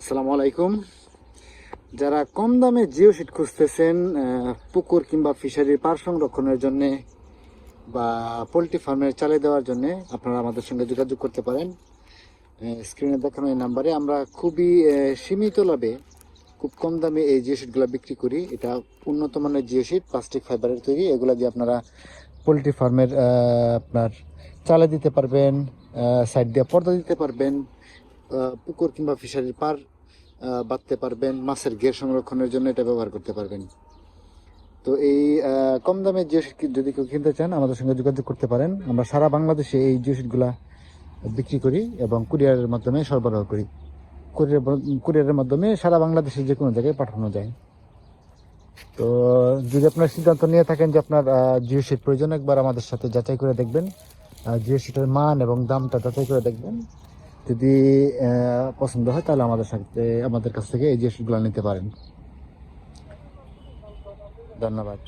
আসসালামু আলাইকুম। যারা কম দামে জিও সিট খুঁজতেছেন পুকুর কিংবা ফিশারির পার সংরক্ষণের জন্য বা পোলট্রি ফার্মের চালিয়ে দেওয়ার জন্য আপনারা আমাদের সঙ্গে যোগাযোগ করতে পারেন। স্ক্রিনে দেখানো এই নাম্বারে আমরা খুবই সীমিত লাভে খুব কম দামে এই জিও সিটগুলো বিক্রি করি। এটা উন্নত মানের জিও সিট, প্লাস্টিক ফাইবারের তৈরি। এগুলো দিয়ে আপনারা পোলট্রি ফার্মের আপনার চালে দিতে পারবেন, সাইড দিয়ে পর্দা দিতে পারবেন, পুকুর কিংবা ফিশারির পার বাঁধতে পারবেন, মাছের ঘের সংরক্ষণের জন্য এটা ব্যবহার করতে পারবেন। তো এই কম দামে জিও সিট যদি কেউ কিনতে চান আমাদের সঙ্গে যোগাযোগ করতে পারেন। আমরা সারা বাংলাদেশে এই জিও সিটগুলা বিক্রি করি এবং কুরিয়ারের মাধ্যমে সরবরাহ করি। কুরিয়ারের মাধ্যমে সারা বাংলাদেশে যে কোনো জায়গায় পাঠানো যায়। তো যদি আপনার সিদ্ধান্ত নিয়ে থাকেন যে আপনার জিও সিট প্রয়োজন, একবার আমাদের সাথে যাচাই করে দেখবেন, জিও সিটের মান এবং দামটা যাচাই করে দেখবেন। যদি পছন্দ হয় তাহলে আমাদের কাছ থেকে এই জিও সিটগুলো নিতে পারেন। ধন্যবাদ।